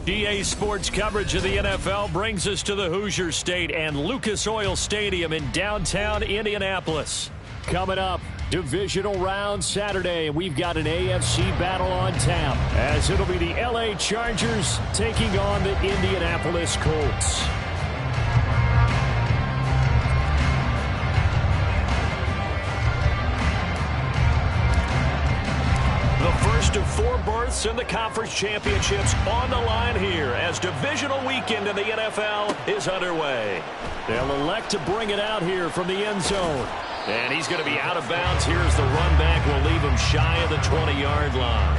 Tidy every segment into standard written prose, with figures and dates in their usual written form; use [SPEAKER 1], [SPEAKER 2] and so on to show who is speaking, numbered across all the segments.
[SPEAKER 1] EA Sports coverage of the NFL brings us to the Hoosier State and Lucas Oil Stadium in downtown Indianapolis. Coming up, divisional round Saturday, and we've got an AFC battle on tap, as it'll be the LA Chargers taking on the Indianapolis Colts. The first of 4 berths in the conference championships on the line here as divisional weekend in the NFL is underway. They'll elect to bring it out here from the end zone. And he's going to be out of bounds. Here's the run back. Will leave him shy of the 20-yard line.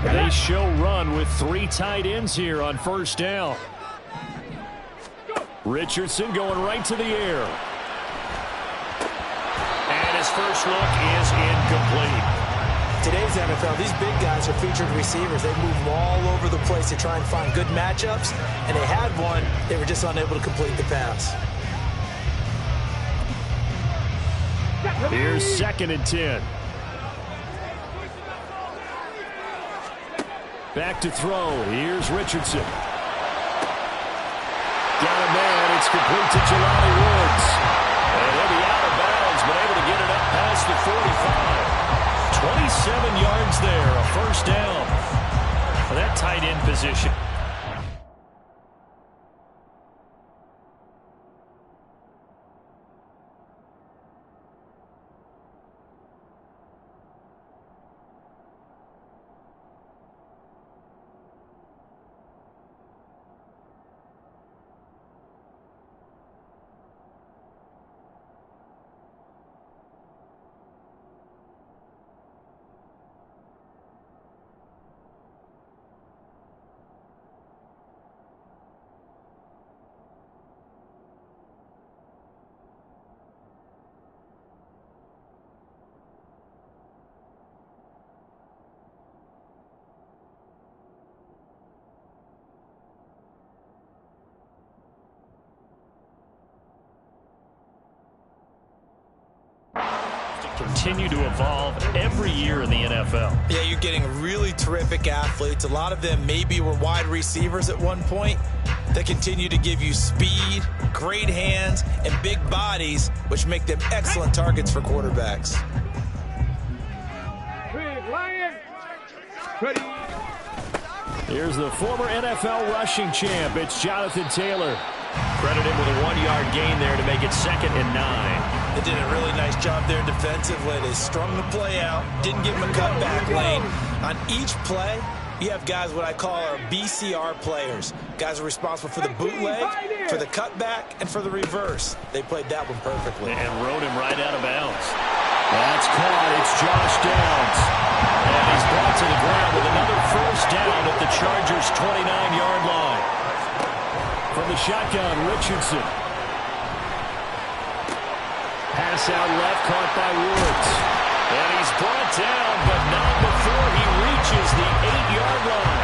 [SPEAKER 1] They show run with 3 tight ends here on first down. Richardson going right to the air. And his first look is incomplete.
[SPEAKER 2] Today's NFL, these big guys are featured receivers. They move all over the place to try and find good matchups, and they had one. They were just unable to complete the pass.
[SPEAKER 1] Here's 2nd and 10. Back to throw. Here's Richardson. Got a man. It's complete to Jelani Woods. And he'll be out of bounds, but able to get it up past the 45. 27 yards there, a first down. For that tight end position. Continue to evolve every year in the NFL.
[SPEAKER 2] Yeah, you're getting really terrific athletes. A lot of them maybe were wide receivers at one point. They continue to give you speed, great hands, and big bodies, which make them excellent targets for quarterbacks.
[SPEAKER 1] Here's the former NFL rushing champ. It's Jonathan Taylor. Credit him with a 1-yard gain there to make it 2nd and 9.
[SPEAKER 2] They did a really nice job there defensively. They strung the play out, didn't give him a cutback lane. On each play, you have guys what I call our BCR players. Guys are responsible for the bootleg, for the cutback, and for the reverse. They played that one perfectly.
[SPEAKER 1] And rode him right out of bounds. That's caught. It's Josh Downs. And he's brought to the ground with another first down at the Chargers' 29-yard line. From the shotgun, Richardson. Pass out left, caught by Woods. And he's brought down, but not before he reaches the 8-yard line.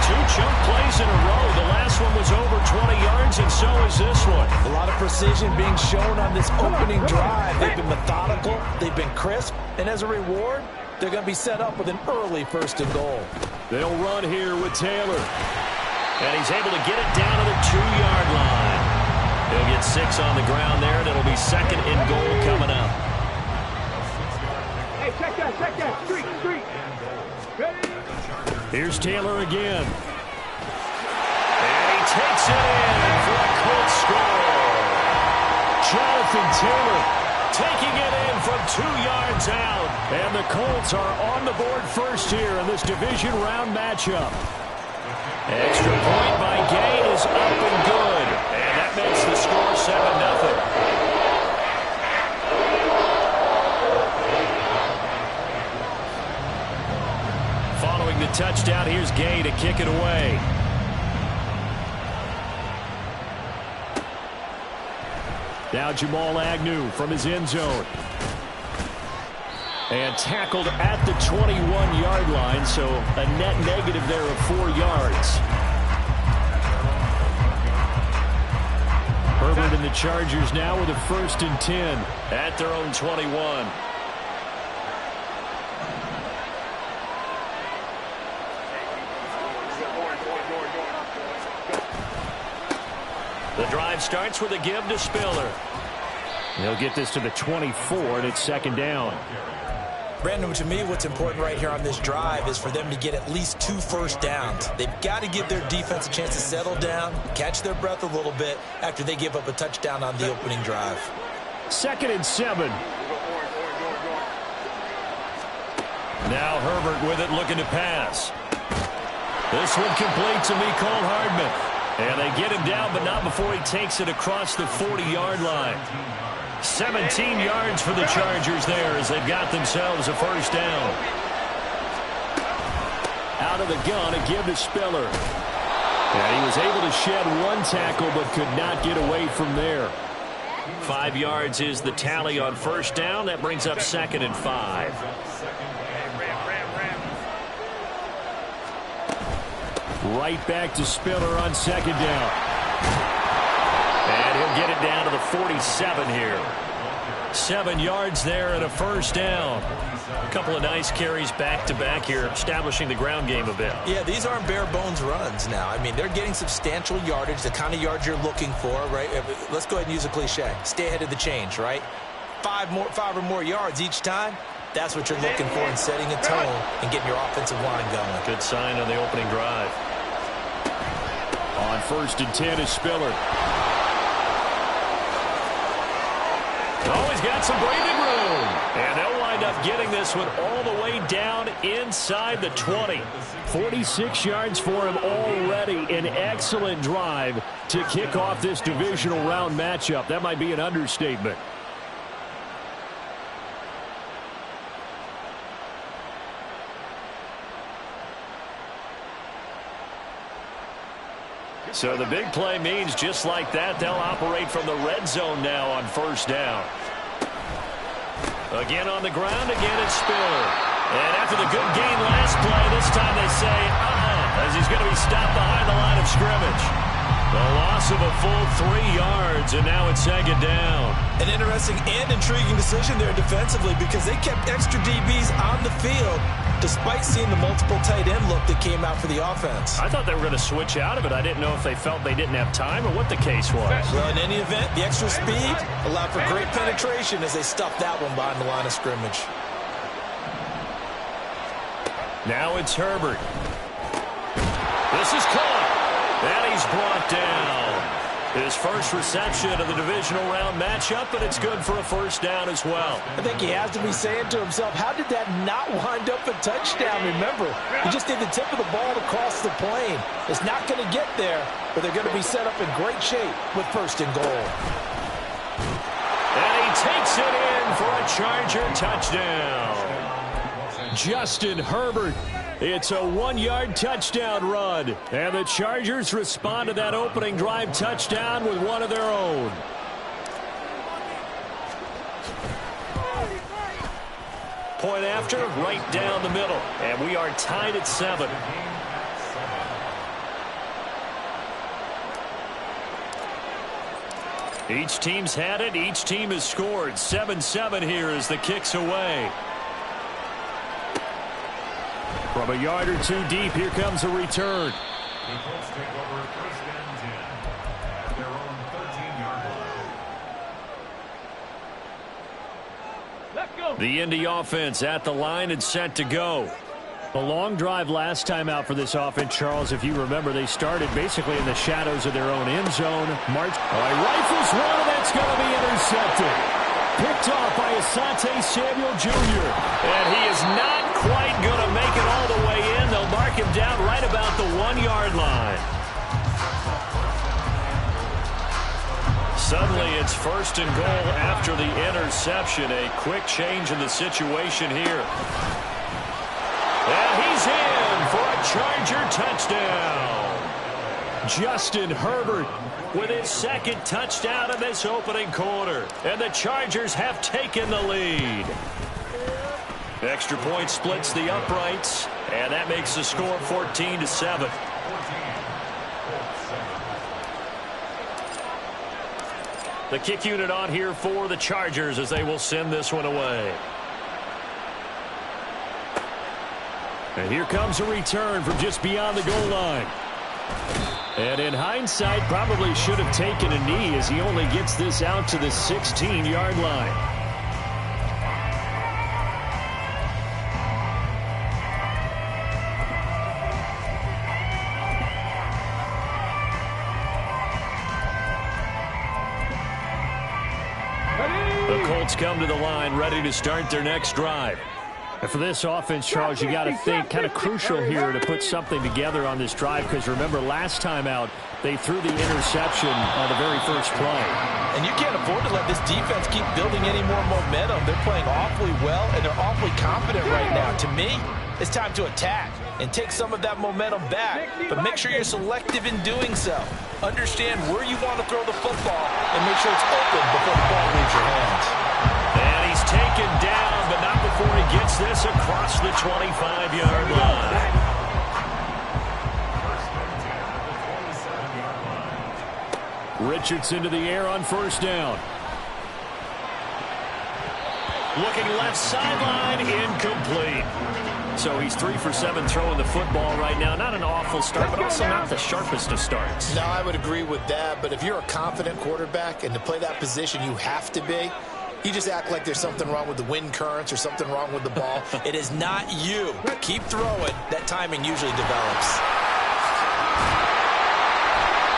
[SPEAKER 1] 2 chunk plays in a row. The last one was over 20 yards, and so is this one.
[SPEAKER 2] A lot of precision being shown on this opening drive. They've been methodical, they've been crisp, and as a reward, they're going to be set up with an early 1st and goal.
[SPEAKER 1] They'll run here with Taylor. And he's able to get it down to the 2-yard line. He'll get 6 on the ground there, and it'll be 2nd and goal coming up.
[SPEAKER 3] Hey, check that, street.
[SPEAKER 1] Here's Taylor again. And he takes it in for a Colts score. Jonathan Taylor taking it in from 2 yards out. And the Colts are on the board first here in this division round matchup. Extra point by Gay is up and good. And that makes the score 7-0. Following the touchdown, here's Gay to kick it away. Now Jamal Agnew from his end zone. And tackled at the 21-yard line, so a net negative there of 4 yards. Herbert and the Chargers now with a 1st and 10 at their own 21. The drive starts with a give to Spiller. He'll get this to the 24, and it's 2nd down.
[SPEAKER 2] Brandon, to me, what's important right here on this drive is for them to get at least 2 first downs. They've got to give their defense a chance to settle down, catch their breath a little bit after they give up a touchdown on the opening drive.
[SPEAKER 1] 2nd and 7. Now Herbert with it, looking to pass. This one complete to Mecole Hardman. And they get him down, but not before he takes it across the 40-yard line. 17 yards for the Chargers there as they've got themselves a 1st down. Out of the gun, a give to Spiller. And he was able to shed 1 tackle but could not get away from there. 5 yards is the tally on 1st down. That brings up 2nd and 5. Right back to Spiller on 2nd down. And he'll get it down to the 47 here. 7 yards there and a 1st down. A couple of nice carries back-to-back here, establishing the ground game a bit.
[SPEAKER 2] Yeah, these aren't bare-bones runs now. I mean, they're getting substantial yardage, the kind of yards you're looking for, right? Let's go ahead and use a cliche. Stay ahead of the change, right? 5 or more yards each time. That's what you're looking for in setting a tone and getting your offensive line going.
[SPEAKER 1] Good sign on the opening drive. On 1st and 10 is Spiller. Oh, he's got some breathing room. And they'll wind up getting this one all the way down inside the 20. 46 yards for him already. An excellent drive to kick off this divisional round matchup. That might be an understatement. So the big play means just like that, they'll operate from the red zone now on 1st down. Again on the ground, again it's Spiller. And after the good gain last play, this time they say, as he's going to be stopped behind the line of scrimmage. The loss of a full 3 yards, and now it's 2nd down.
[SPEAKER 2] An interesting and intriguing decision there defensively because they kept extra DBs on the field despite seeing the multiple tight end look that came out for the offense.
[SPEAKER 1] I thought they were going to switch out of it. I didn't know if they felt they didn't have time or what the case was.
[SPEAKER 2] Well, in any event, the extra speed allowed for great penetration as they stuffed that one behind the line of scrimmage.
[SPEAKER 1] Now it's Herbert. This is caught. And he's brought down. His first reception of the divisional round matchup, but it's good for a 1st down as well.
[SPEAKER 2] I think he has to be saying to himself, how did that not wind up a touchdown? Remember, he just did the tip of the ball to cross the plane. It's not going to get there, but they're going to be set up in great shape with 1st and goal.
[SPEAKER 1] And he takes it in for a Charger touchdown. Justin Herbert. It's a 1-yard touchdown run. And the Chargers respond to that opening drive touchdown with one of their own. Point after, right down the middle. And we are tied at 7. Each team's had it. Each team has scored. 7-7 here as the kick's away. From a yard or 2 deep, here comes a return.
[SPEAKER 3] The Colts take over 1st and 10 at their own 13-yard line. Let's go.
[SPEAKER 1] The Indy offense at the line and set to go. A long drive last time out for this offense, Charles. If you remember, they started basically in the shadows of their own end zone. March. Rifles one, and that's going to be intercepted. Picked off by Asante Samuel Jr. And he is not quite going to make it all the way in. They'll mark him down right about the 1-yard line. Suddenly it's 1st and goal after the interception. A quick change in the situation here. And he's in for a Charger touchdown. Justin Herbert with his 2nd touchdown in this opening quarter. And the Chargers have taken the lead. Extra point splits the uprights, and that makes the score 14-7. The kick unit on here for the Chargers as they will send this one away. And here comes a return from just beyond the goal line. And in hindsight, probably should have taken a knee as he only gets this out to the 16-yard line. The Colts come to the line ready to start their next drive. And for this offense, Charles, you got to think kind of crucial here to put something together on this drive, because remember last time out they threw the interception on the very first play.
[SPEAKER 2] And you can't afford to let this defense keep building any more momentum. They're playing awfully well, and they're awfully confident right now. To me, it's time to attack and take some of that momentum back, but make sure you're selective in doing so. Understand where you want to throw the football and make sure it's open before the ball leaves your hands.
[SPEAKER 1] And he's taken down, but not before he gets this across the 25-yard line. Richardson to the air on first down. Looking left sideline, incomplete. So he's 3 for 7 throwing the football right now. Not an awful start, but also not the sharpest of starts.
[SPEAKER 4] No, I would agree with that. But if you're a confident quarterback and to play that position you have to be, you just act like there's something wrong with the wind currents or something wrong with the ball.
[SPEAKER 2] It is not you. Keep throwing. That timing usually develops.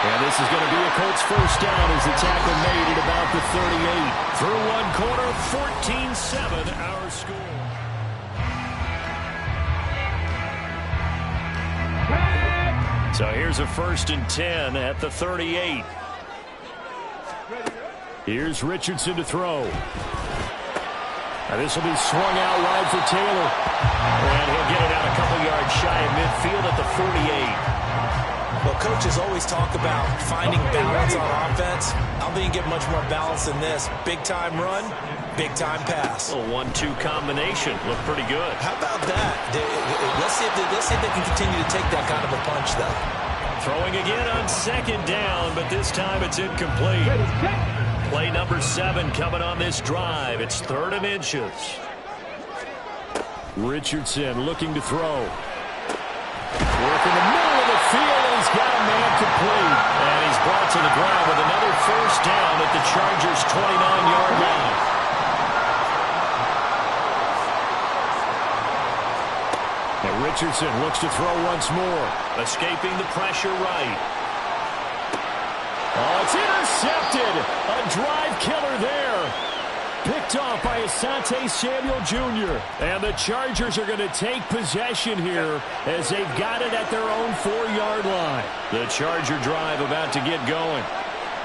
[SPEAKER 1] And this is going to be a Colts first down as the tackle made at about the 38. Through one quarter, 14-7 our score. So here's a 1st and 10 at the 38. Here's Richardson to throw. Now this will be swung out wide for Taylor. And he'll get it out a couple yards shy of midfield at the 48.
[SPEAKER 2] Well, coaches always talk about finding balance on offense. I don't think you get much more balance than this. Big-time run, big-time pass.
[SPEAKER 1] A 1-2 combination. Looked pretty good.
[SPEAKER 2] How about that? Let's see if they can continue to take that kind of a punch, though.
[SPEAKER 1] Throwing again on 2nd down, but this time it's incomplete. Play number 7 coming on this drive. It's 3rd and inches. Richardson looking to throw. Work in the middle of the field, and he's got a man complete. And he's brought to the ground with another first down at the Chargers' 29-yard line. And Richardson looks to throw once more. Escaping the pressure right. Oh, it's intercepted. A drive killer there. Picked off by Asante Samuel Jr. And the Chargers are going to take possession here as they've got it at their own 4-yard line. The Charger drive about to get going.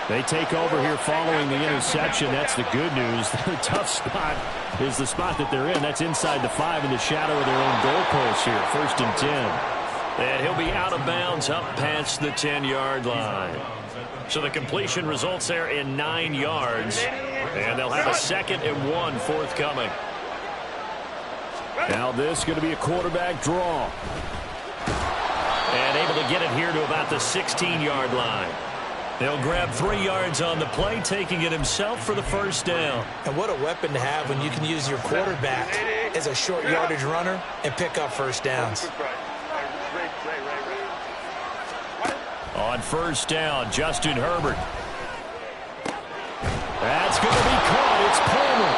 [SPEAKER 1] They take over here following the interception. That's the good news. Their tough spot is the spot that they're in. That's inside the 5 in the shadow of their own goalpost here. 1st and 10. And he'll be out of bounds up past the 10-yard line. So the completion results there in 9 yards. And they'll have a 2nd and 1 forthcoming. Now this is going to be a quarterback draw. And able to get it here to about the 16-yard line. He'll grab 3 yards on the play, taking it himself for the first down.
[SPEAKER 2] And what a weapon to have when you can use your quarterback as a short yardage runner and pick up first downs.
[SPEAKER 1] On first down, Justin Herbert. That's going to be caught. It's Palmer.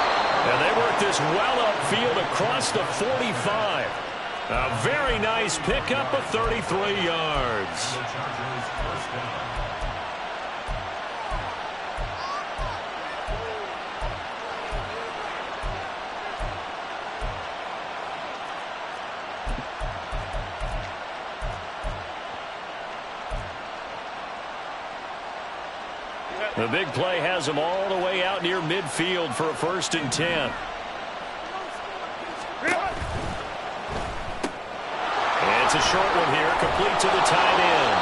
[SPEAKER 1] And they work this well upfield across the 45. A very nice pickup of 33 yards. The big play has him all the way out near midfield for a 1st and 10. And it's a short one here, complete to the tight end.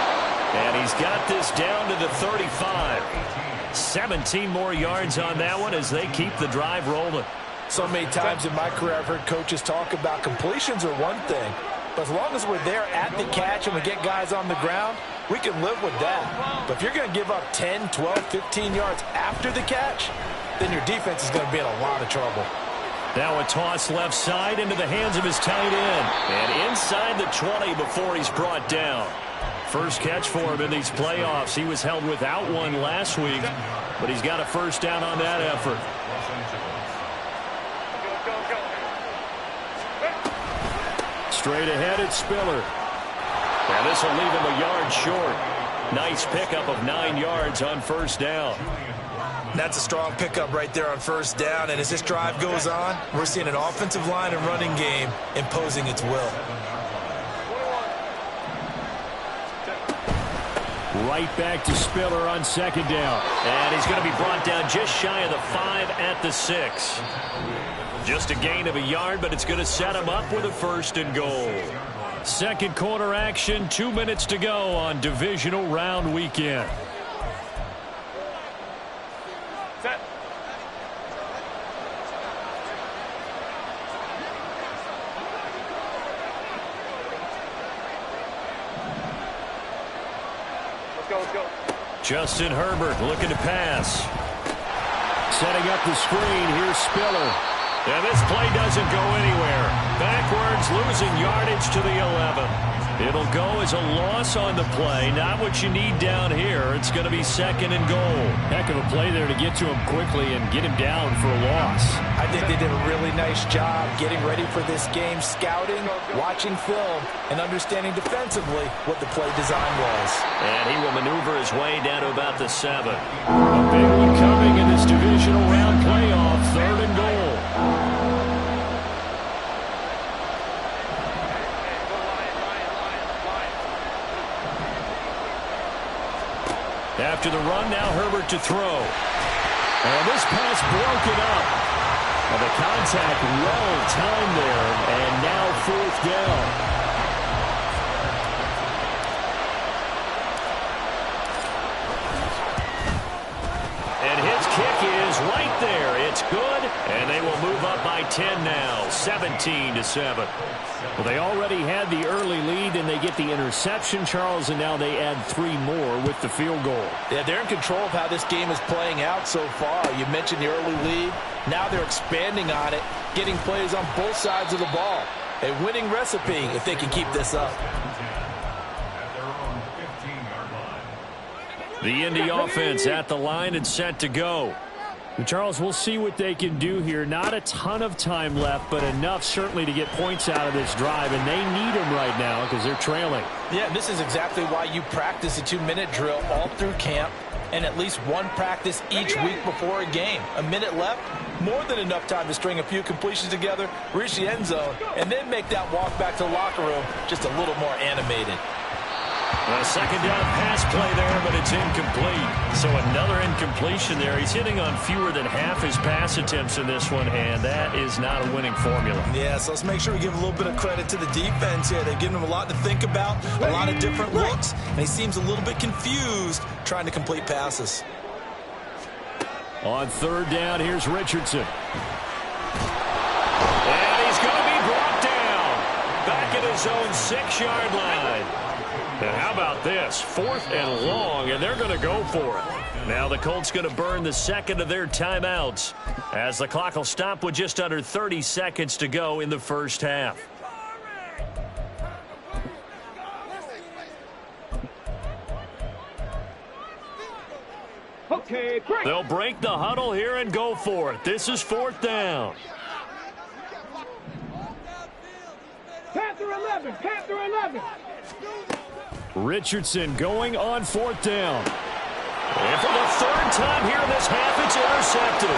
[SPEAKER 1] And he's got this down to the 35. 17 more yards on that one as they keep the drive rolling.
[SPEAKER 2] So many times in my career, I've heard coaches talk about completions are one thing, but as long as we're there at the catch and we get guys on the ground, we can live with that. But if you're going to give up 10, 12, 15 yards after the catch, then your defense is going to be in a lot of trouble.
[SPEAKER 1] Now a toss left side into the hands of his tight end. And inside the 20 before he's brought down. First catch for him in these playoffs. He was held without one last week, but he's got a first down on that effort. Straight ahead, it's Spiller. And this will leave him a yard short. Nice pickup of 9 yards on first down.
[SPEAKER 2] That's a strong pickup right there on first down. And as this drive goes on, we're seeing an offensive line and running game imposing its will.
[SPEAKER 1] Right back to Spiller on second down. And he's going to be brought down just shy of the 5 at the 6. Just a gain of a yard, but it's going to set him up with a first and goal. Second quarter action, 2 minutes to go on divisional round weekend.
[SPEAKER 5] Set. Let's go.
[SPEAKER 1] Justin Herbert looking to pass. Setting up the screen, here's Spiller. And this play doesn't go anywhere. Backwards, losing yardage to the 11. It'll go as a loss on the play. Not what you need down here. It's going to be second and goal. Heck of a play there to get to him quickly and get him down for a loss.
[SPEAKER 2] I think they did a really nice job getting ready for this game, scouting, watching film, and understanding defensively what the play design was.
[SPEAKER 1] And he will maneuver his way down to about the 7. A big one coming in this divisional round playoff. Third and goal. After the run, now Herbert to throw. And this pass broken up. And the contact well timed there. And now fourth down. And his kick is right there. It's good. And they will move up by 10 now. 17-7. Well, they already had the early lead, and they get the interception, Charles, and now they add 3 more with the field goal.
[SPEAKER 2] Yeah, they're in control of how this game is playing out so far. You mentioned the early lead. Now they're expanding on it, getting plays on both sides of the ball. A winning recipe if they can keep this up.
[SPEAKER 1] The Indy offense at the line and set to go. Charles, we'll see what they can do here. Not a ton of time left, but enough certainly to get points out of this drive, and they need them right now because they're trailing.
[SPEAKER 2] Yeah, this is exactly why you practice a 2-minute drill all through camp and at least one practice each week before a game. A minute left, more than enough time to string a few completions together, reach the end zone, and then make that walk back to the locker room just a little more animated.
[SPEAKER 1] A second down pass play there, but it's incomplete. So another incompletion there. He's hitting on fewer than half his pass attempts in this one, and that is not a winning formula.
[SPEAKER 2] Yeah, so let's make sure we give a little bit of credit to the defense here. They've given him a lot to think about, a lot of different looks, and he seems a little bit confused trying to complete passes.
[SPEAKER 1] On third down, here's Richardson. And he's going to be brought down back at his own 6-yard line. And how about this? 4th and long, and they're going to go for it. Now the Colts going to burn the second of their timeouts as the clock will stop with just under 30 seconds to go in the first half.
[SPEAKER 5] Okay, break.
[SPEAKER 1] They'll break the huddle here and go for it. This is 4th down.
[SPEAKER 5] Panther 11, Panther 11.
[SPEAKER 1] Richardson going on 4th down. And for the 3rd time here in this half, it's intercepted.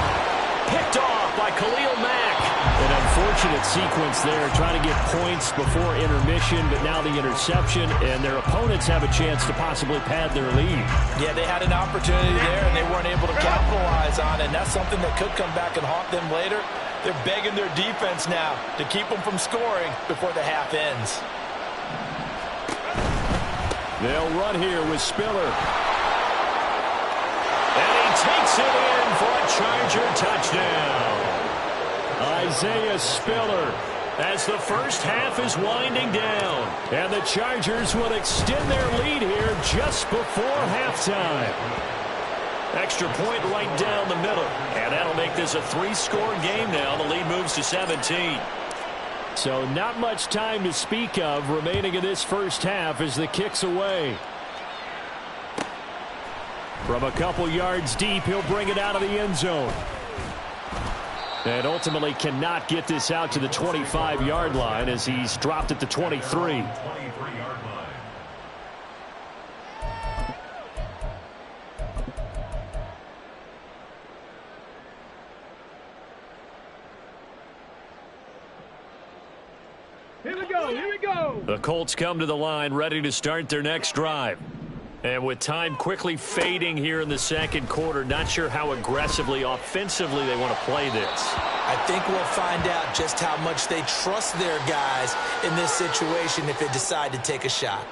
[SPEAKER 1] Picked off by Khalil Mack. An unfortunate sequence there, trying to get points before intermission, but now the interception, and their opponents have a chance to possibly pad their lead.
[SPEAKER 2] Yeah, they had an opportunity there, and they weren't able to capitalize on it, and that's something that could come back and haunt them later. They're begging their defense now to keep them from scoring before the half ends.
[SPEAKER 1] They'll run here with Spiller. And he takes it in for a Charger touchdown. Isaiah Spiller, as the first half is winding down. And the Chargers will extend their lead here just before halftime. Extra point right down the middle. And that'll make this a 3-score game now. The lead moves to 17. So not much time to speak of remaining in this first half as the kick's away. From a couple yards deep, he'll bring it out of the end zone. And ultimately cannot get this out to the 25-yard line as he's dropped at the 23.
[SPEAKER 5] Here we go.
[SPEAKER 1] The Colts come to the line ready to start their next drive. And with time quickly fading here in the second quarter, not sure how aggressively, offensively they want to play this.
[SPEAKER 2] I think we'll find out just how much they trust their guys in this situation if they decide to take a shot.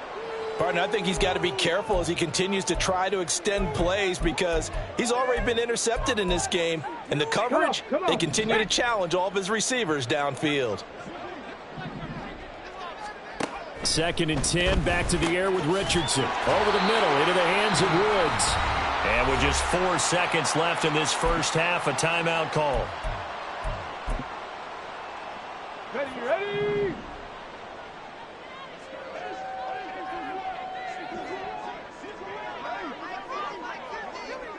[SPEAKER 2] Partner, I think he's got to be careful as he continues to try to extend plays because he's already been intercepted in this game. And the coverage, they continue to challenge all of his receivers downfield.
[SPEAKER 1] 2nd and 10, back to the air with Richardson. Over the middle, into the hands of Woods. And with just 4 seconds left in this first half, a timeout call.
[SPEAKER 5] Ready.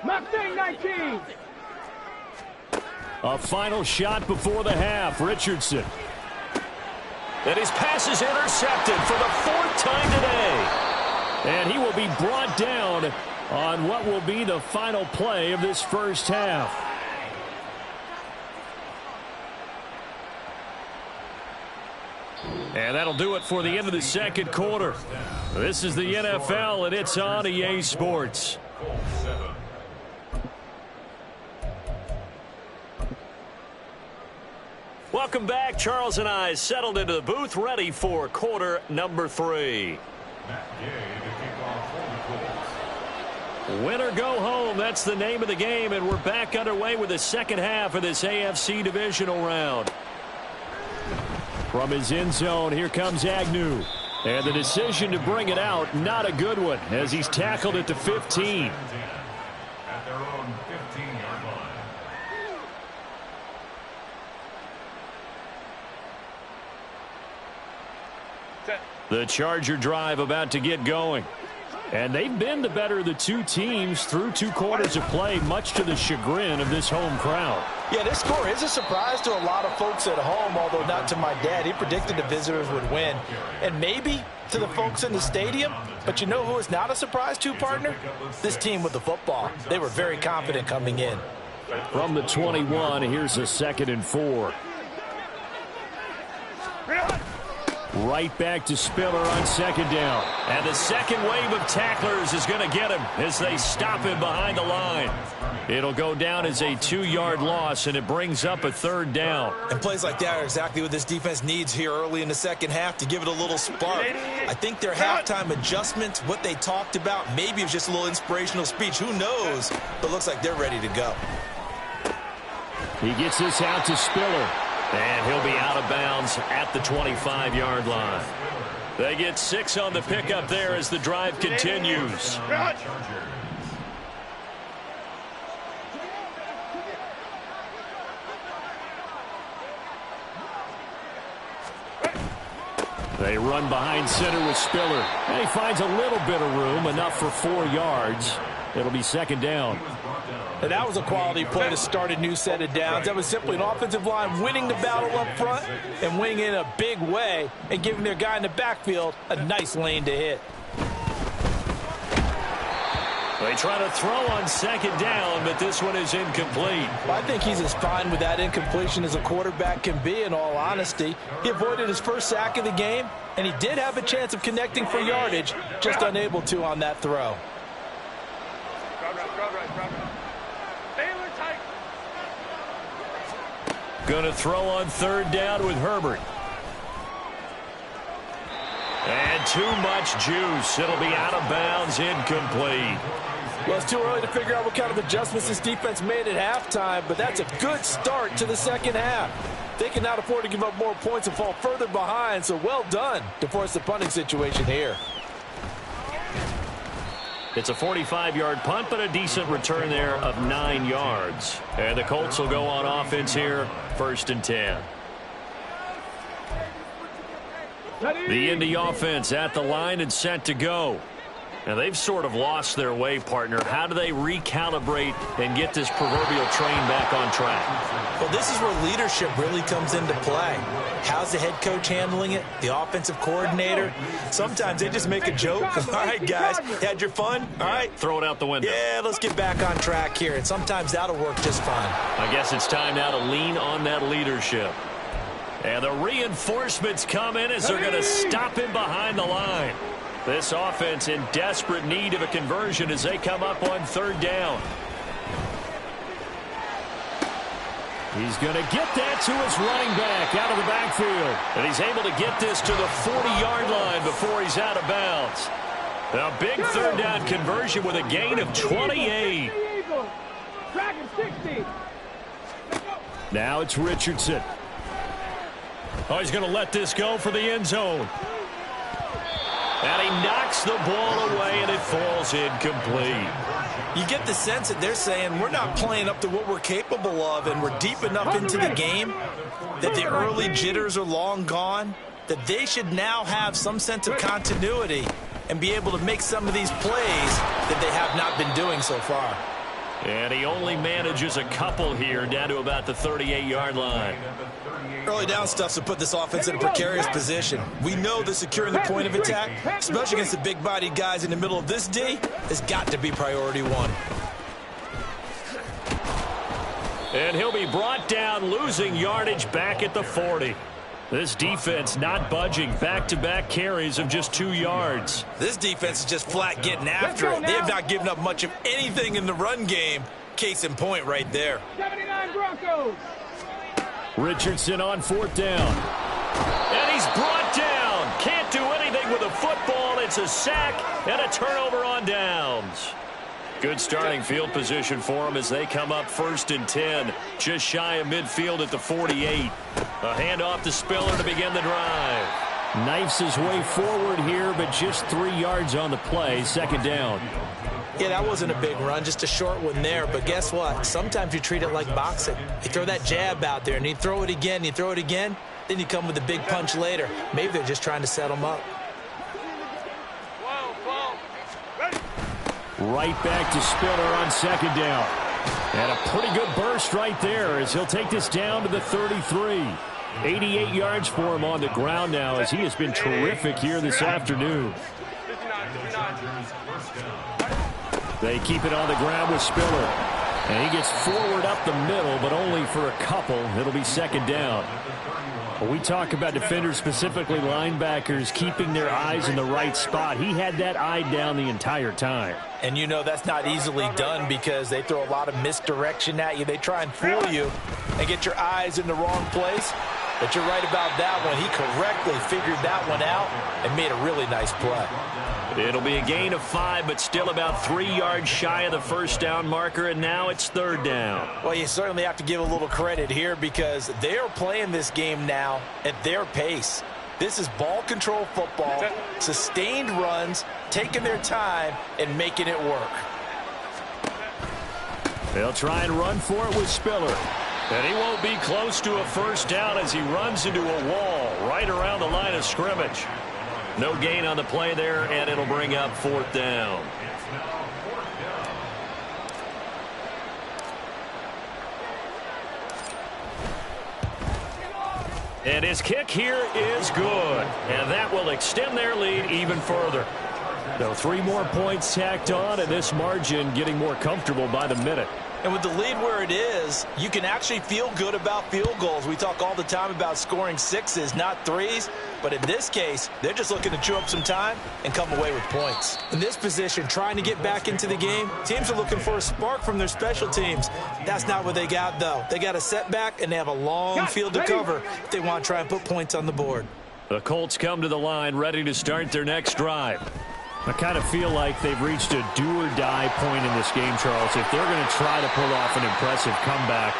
[SPEAKER 5] Mustang 19.
[SPEAKER 1] A final shot before the half. Richardson. And his pass is intercepted for the 4th time today. And he will be brought down on what will be the final play of this first half. And that'll do it for the end of the second quarter. This is the NFL, and it's on EA Sports. Welcome back. Charles and I settled into the booth, ready for quarter number 3. Win or go home, that's the name of the game, and we're back underway with the second half of this AFC divisional round. From his end zone, here comes Agnew. And the decision to bring it out, not a good one, as he's tackled at the 15.
[SPEAKER 3] At their own 15-yard line.
[SPEAKER 1] The Charger drive about to get going. And they've been the better of the two teams through 2 quarters of play, much to the chagrin of this home crowd.
[SPEAKER 2] Yeah, this score is a surprise to a lot of folks at home, although not to my dad. He predicted the visitors would win. And maybe to the folks in the stadium. But you know who is not a surprise to, partner? This team with the football. They were very confident coming in.
[SPEAKER 1] From the 21, here's a 2nd and 4. Right back to Spiller on 2nd down. And the second wave of tacklers is going to get him as they stop him behind the line. It'll go down as a 2-yard loss, and it brings up a 3rd down.
[SPEAKER 2] And plays like that are exactly what this defense needs here early in the second half to give it a little spark. I think their halftime adjustments, what they talked about, maybe it was just a little inspirational speech. Who knows? But looks like they're ready to go.
[SPEAKER 1] He gets this out to Spiller. And he'll be out of bounds at the 25-yard line. They get 6 on the pickup there as the drive continues. They run behind center with Spiller. And he finds a little bit of room, enough for 4 yards. It'll be 2nd down.
[SPEAKER 2] And that was a quality play to start a new set of downs. That was simply an offensive line winning the battle up front and winning in a big way and giving their guy in the backfield a nice lane to hit.
[SPEAKER 1] They try to throw on 2nd down, but this one is incomplete.
[SPEAKER 2] Well, I think he's as fine with that incompletion as a quarterback can be, in all honesty. He avoided his first sack of the game, and he did have a chance of connecting for yardage, just unable to on that throw.
[SPEAKER 1] Going to throw on 3rd down with Herbert. And too much juice. It'll be out of bounds, incomplete.
[SPEAKER 2] Well, it's too early to figure out what kind of adjustments this defense made at halftime, but that's a good start to the second half. They cannot afford to give up more points and fall further behind, so well done to force the punting situation here.
[SPEAKER 1] It's a 45-yard punt, but a decent return there of 9 yards. And the Colts will go on offense here, 1st and 10. The Indy offense at the line and set to go. Now, they've sort of lost their way, partner. How do they recalibrate and get this proverbial train back on track?
[SPEAKER 2] Well, this is where leadership really comes into play. How's the head coach handling it? The offensive coordinator? Sometimes they just make a joke. All right, guys, had your fun? All right.
[SPEAKER 1] Throw it out the window.
[SPEAKER 2] Yeah, let's get back on track here, and sometimes that'll work just fine.
[SPEAKER 1] I guess it's time now to lean on that leadership. And the reinforcements come in as they're going to stop him behind the line. This offense in desperate need of a conversion as they come up on 3rd down. He's going to get that to his running back out of the backfield. And he's able to get this to the 40-yard line before he's out of bounds. A big 3rd down conversion with a gain of 28. Now it's Richardson. Oh, he's going to let this go for the end zone. And he knocks the ball away, and it falls incomplete.
[SPEAKER 2] You get the sense that they're saying we're not playing up to what we're capable of, and we're deep enough into the game that the early jitters are long gone, that they should now have some sense of continuity and be able to make some of these plays that they have not been doing so far.
[SPEAKER 1] And he only manages a couple here down to about the 38-yard line.
[SPEAKER 2] Early down stuff's to put this offense in a precarious position. We know that securing the point of attack, especially against the big-bodied guys in the middle of this D, has got to be priority one.
[SPEAKER 1] And he'll be brought down, losing yardage back at the 40. This defense not budging. Back-to-back carries of just 2 yards.
[SPEAKER 2] This defense is just flat getting after it. They have not given up much of anything in the run game. Case in point right there.
[SPEAKER 5] 79 Broncos.
[SPEAKER 1] Richardson on 4th down. And he's brought down. Can't do anything with a football. It's a sack and a turnover on downs. Good starting field position for them as they come up 1st and 10. Just shy of midfield at the 48. A handoff to Spiller to begin the drive. Knifes his way forward here, but just 3 yards on the play. 2nd down.
[SPEAKER 2] Yeah, that wasn't a big run, just a short one there. But guess what? Sometimes you treat it like boxing. You throw that jab out there, and you throw it again, you throw it again, then you come with a big punch later. Maybe they're just trying to set them up.
[SPEAKER 1] Right back to Spiller on 2nd down. And a pretty good burst right there as he'll take this down to the 33. 88 yards for him on the ground now as he has been terrific here this afternoon. They keep it on the ground with Spiller. And he gets forward up the middle, but only for a couple. It'll be 2nd down. When we talk about defenders, specifically linebackers, keeping their eyes in the right spot, he had that eye down the entire time.
[SPEAKER 2] And you know that's not easily done because they throw a lot of misdirection at you. They try and fool you and get your eyes in the wrong place. But you're right about that one. He correctly figured that one out and made a really nice play.
[SPEAKER 1] It'll be a gain of 5, but still about 3 yards shy of the 1st down marker, and now it's 3rd down.
[SPEAKER 2] Well, you certainly have to give a little credit here because they are playing this game now at their pace. This is ball control football, sustained runs, taking their time, and making it work.
[SPEAKER 1] They'll try and run for it with Spiller. And he won't be close to a 1st down as he runs into a wall right around the line of scrimmage. No gain on the play there, and it'll bring up 4th down. And his kick here is good. And that will extend their lead even further. So 3 more points tacked on, and this margin getting more comfortable by the minute.
[SPEAKER 2] And with the lead where it is, you can actually feel good about field goals. We talk all the time about scoring 6s, not 3s. But in this case, they're just looking to chew up some time and come away with points. In this position, trying to get back into the game, teams are looking for a spark from their special teams. That's not what they got, though. They got a setback, and they have a long field to cover if they want to try and put points on the board.
[SPEAKER 1] The Colts come to the line ready to start their next drive. I kind of feel like they've reached a do-or-die point in this game, Charles. If they're going to try to pull off an impressive comeback,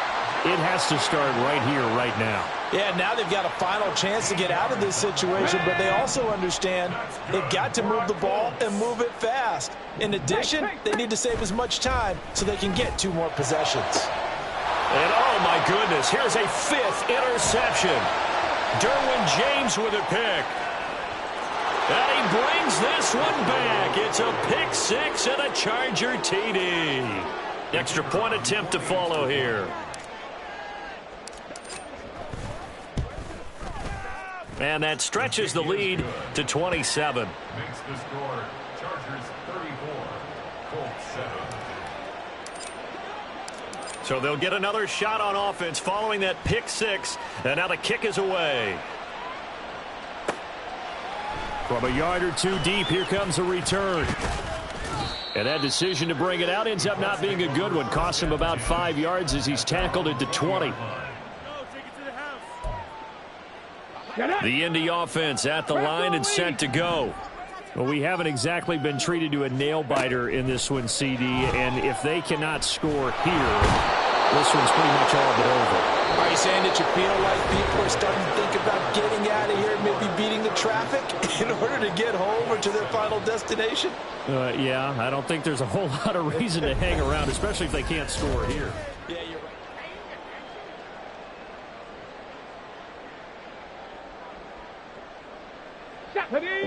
[SPEAKER 1] It has to start right here, right now.
[SPEAKER 2] Yeah, now they've got a final chance to get out of this situation, but they also understand they've got to move the ball and move it fast. In addition, they need to save as much time so they can get 2 more possessions.
[SPEAKER 1] And oh my goodness, here's a 5th interception. Derwin James with a pick. And he brings this one back. It's a pick 6 and a Charger TD. Extra point attempt to follow here. And that stretches the lead to 27.
[SPEAKER 3] Makes the score Chargers 34, Colts 7.
[SPEAKER 1] So they'll get another shot on offense following that pick 6. And now the kick is away. From a yard or 2 deep, here comes a return. And that decision to bring it out ends up not being a good one. Costs him about 5 yards as he's tackled at the 20. The Indy offense at the line and set to go. Well, we haven't exactly been treated to a nail-biter in this one, CD. And if they cannot score here, this one's pretty much all but over.
[SPEAKER 2] Are you saying that you feel like people are starting to think about getting out of here and maybe beating the traffic in order to get home or to their final destination?
[SPEAKER 1] Yeah, I don't think there's a whole lot of reason to hang around, especially if they can't score here.
[SPEAKER 2] Yeah, you're right.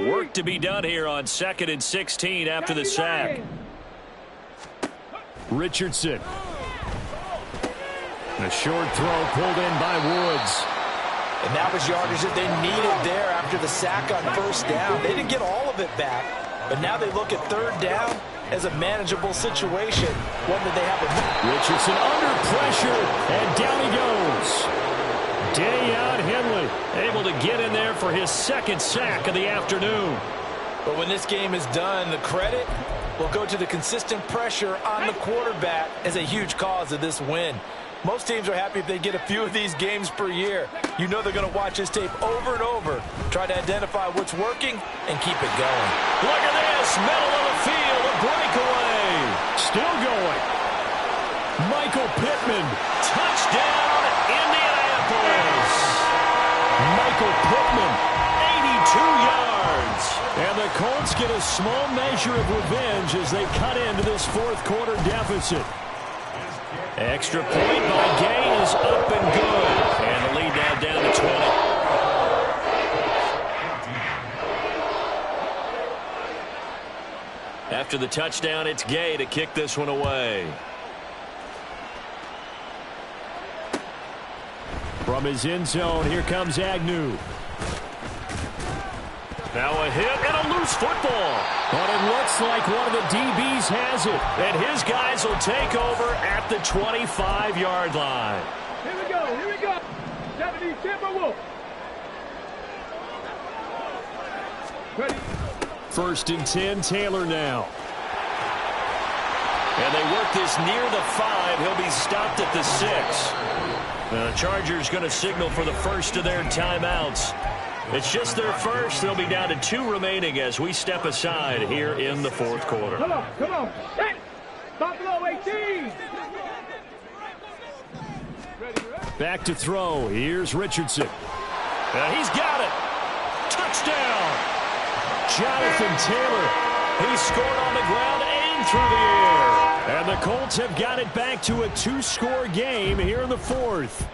[SPEAKER 1] Work to be done here on 2nd and 16 after the sack. Richardson. A short throw pulled in by Woods.
[SPEAKER 2] And that was yardage that they needed there after the sack on 1st down. They didn't get all of it back, but now they look at 3rd down as a manageable situation, one that they have a...
[SPEAKER 1] Richardson under pressure, and down he goes. Dayon Henley able to get in there for his 2nd sack of the afternoon.
[SPEAKER 2] But when this game is done, the credit will go to the consistent pressure on the quarterback as a huge cause of this win. Most teams are happy if they get a few of these games per year. You know they're going to watch this tape over and over, try to identify what's working, and keep it going.
[SPEAKER 1] Look at this, middle of the field, a breakaway. Still going. Michael Pittman, touchdown, Indianapolis. Michael Pittman, 82 yards. And the Colts get a small measure of revenge as they cut into this 4th quarter deficit. Extra point by Gay is up and good. And the lead now down to 20. After the touchdown, it's Gay to kick this one away. From his end zone, here comes Agnew. Now a hit and a loose football. But it looks like one of the DBs has it. And his guys will take over at the 25-yard line.
[SPEAKER 5] Here we go, here we go. 70 Timberwolves. Ready.
[SPEAKER 1] 1st and 10, Taylor now. And they work this near the 5. He'll be stopped at the 6. The Chargers going to signal for the first of their timeouts. It's just their first. They'll be down to 2 remaining as we step aside here in the 4th quarter.
[SPEAKER 5] Come on, come on. Set. Buffalo 18. Ready.
[SPEAKER 1] Back to throw. Here's Richardson. He's got it. Touchdown. Jonathan Taylor. He scored on the ground and through the air. And the Colts have got it back to a 2-score game here in the 4th.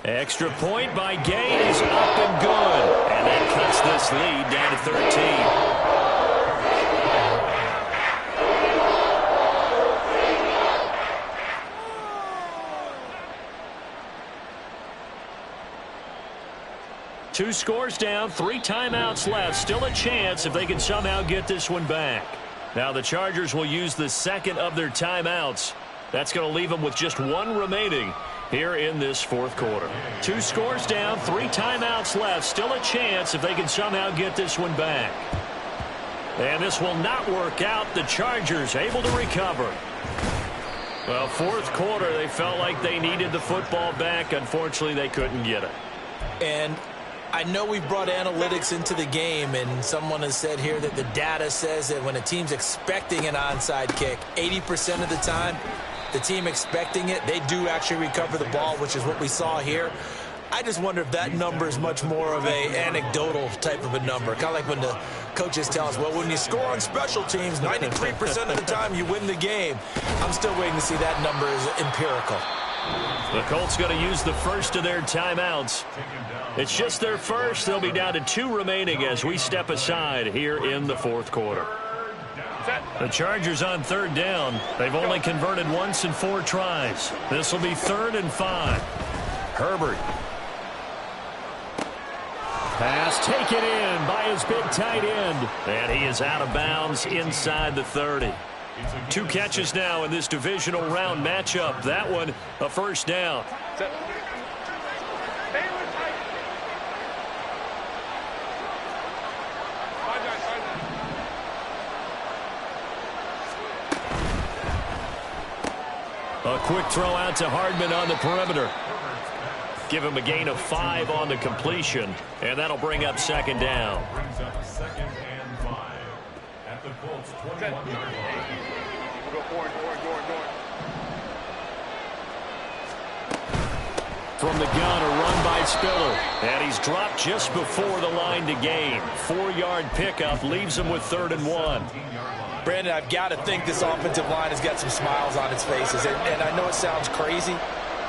[SPEAKER 1] Extra point by Gay is up and good. And that cuts this lead down to 13. 2 scores down, 3 timeouts left. Still a chance if they can somehow get this one back. Now the Chargers will use the 2nd of their timeouts. That's going to leave them with just 1 remaining here in this 4th quarter. 2 scores down, 3 timeouts left. Still a chance if they can somehow get this one back. And this will not work out. The Chargers able to recover. Well, 4th quarter, they felt like they needed the football back. Unfortunately, they couldn't get it.
[SPEAKER 2] And I know we've brought analytics into the game, and someone has said here that the data says that when a team's expecting an onside kick, 80% of the time, the team expecting it, they do actually recover the ball, which is what we saw here. I just wonder if that number is much more of a anecdotal type of a number. Kind of like when the coaches tell us, well, when you score on special teams, 93% of the time you win the game. I'm still waiting to see that number is empirical.
[SPEAKER 1] The Colts going to use the first of their timeouts. It's just their first. They'll be down to 2 remaining as we step aside here in the fourth quarter. The Chargers on 3rd down. They've only converted once in 4 tries. This will be 3rd and 5. Herbert. Pass taken in by his big tight end. And he is out of bounds inside the 30. 2 catches now in this divisional round matchup. That one, a first down. A quick throw out to Hardman on the perimeter. Give him a gain of 5 on the completion, and that'll bring up 2nd down.
[SPEAKER 3] Brings up 2nd and 5 at the Colts 21-yard line.
[SPEAKER 5] Go forward.
[SPEAKER 1] From the gun, a run by Spiller. And he's dropped just before the line to gain. 4-yard pickup leaves him with 3rd and 1.
[SPEAKER 2] Brandon, I've got to think this offensive line has got some smiles on its faces. And I know it sounds crazy,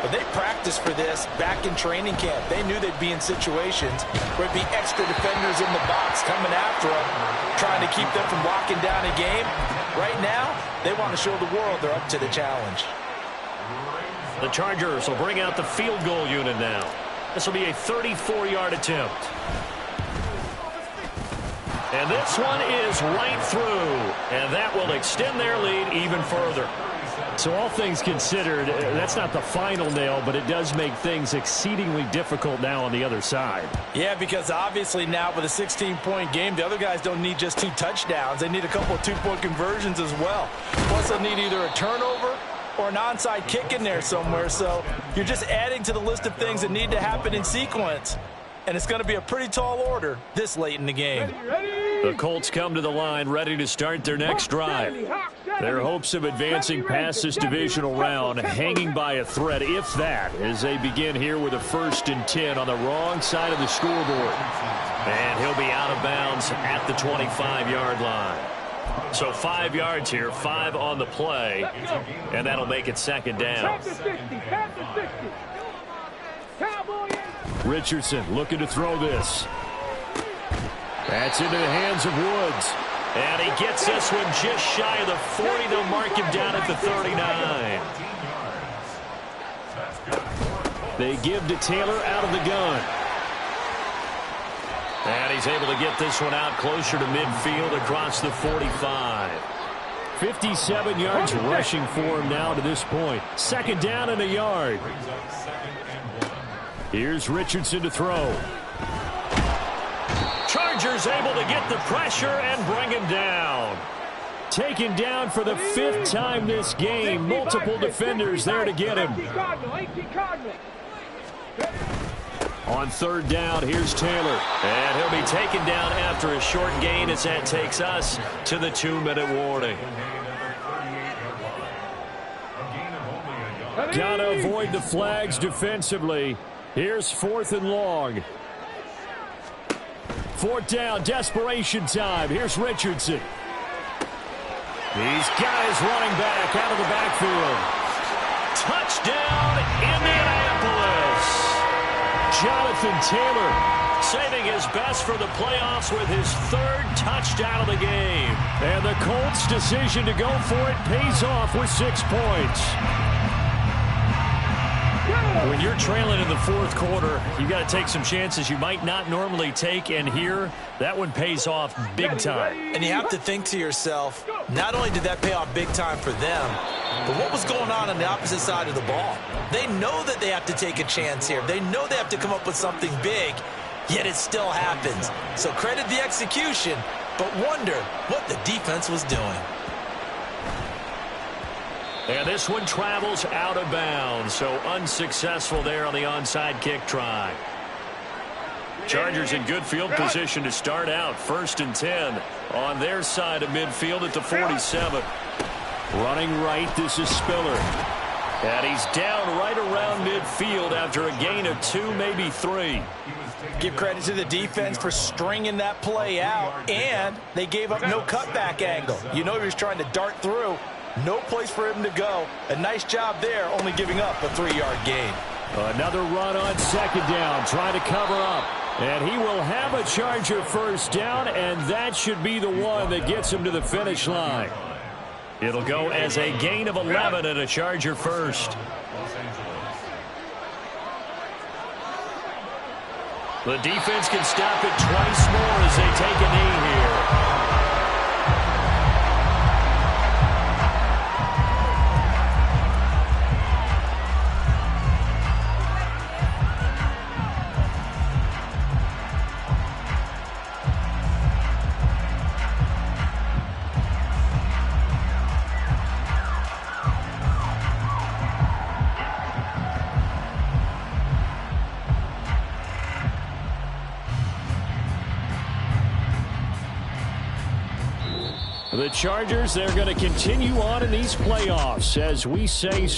[SPEAKER 2] but they practiced for this back in training camp. They knew they'd be in situations where it'd be extra defenders in the box coming after them, trying to keep them from locking down a game. Right now, they want to show the world they're up to the challenge.
[SPEAKER 1] The Chargers will bring out the field goal unit now. This will be a 34-yard attempt. And this one is right through. And that will extend their lead even further. So all things considered, that's not the final nail, but it does make things exceedingly difficult now on the other side.
[SPEAKER 2] Yeah, because obviously now with a 16-point game, the other guys don't need just 2 touchdowns. They need a couple of 2-point conversions as well. Plus, they'll need either a turnover or an onside kick in there somewhere. So you're just adding to the list of things that need to happen in sequence. And it's going to be a pretty tall order this late in the game.
[SPEAKER 1] The Colts come to the line ready to start their next drive. Their hopes of advancing past this divisional round hanging by a thread, if that, as they begin here with a 1st and 10 on the wrong side of the scoreboard. And he'll be out of bounds at the 25-yard line. So 5 yards here, 5 on the play, and that'll make it 2nd down. Richardson looking to throw this. That's into the hands of Woods. And he gets this one just shy of the 40. They'll mark him down at the 39. They give to Taylor out of the gun. And he's able to get this one out closer to midfield across the 45. 57 yards rushing for him now to this point. 2nd down and a yard. Here's Richardson to throw. Chargers able to get the pressure and bring him down. Taken down for the 5th time this game. Multiple defenders there to get him. On 3rd down, here's Taylor. And he'll be taken down after a short gain as that takes us to the 2-minute warning. Gotta avoid the flags defensively. Here's 4th and long. 4th down, desperation time. Here's Richardson. He's got his running back out of the backfield. Touchdown, Indianapolis. Jonathan Taylor saving his best for the playoffs with his 3rd touchdown of the game. And the Colts' decision to go for it pays off with 6 points. When you're trailing in the 4th quarter, you got to take some chances you might not normally take, and here, that one pays off big time.
[SPEAKER 2] And you have to think to yourself, not only did that pay off big time for them, but what was going on the opposite side of the ball? They know that they have to take a chance here. They know they have to come up with something big, yet it still happens. So credit the execution, but wonder what the defense was doing.
[SPEAKER 1] And this one travels out of bounds, so unsuccessful there on the onside kick try. Chargers in good field position to start out. 1st and 10 on their side of midfield at the 47. Running right, this is Spiller. And he's down right around midfield after a gain of 2, maybe 3.
[SPEAKER 2] Give credit to the defense for stringing that play out, and they gave up no cutback angle. You know he was trying to dart through. No place for him to go. A nice job there, only giving up a 3-yard gain.
[SPEAKER 1] Another run on second down, trying to cover up. And he will have a Charger first down, and that should be the one that gets him to the finish line. It'll go as a gain of 11 and a Charger first. The defense can stop it twice more as they take a knee here. The Chargers, they're going to continue on in these playoffs as we say.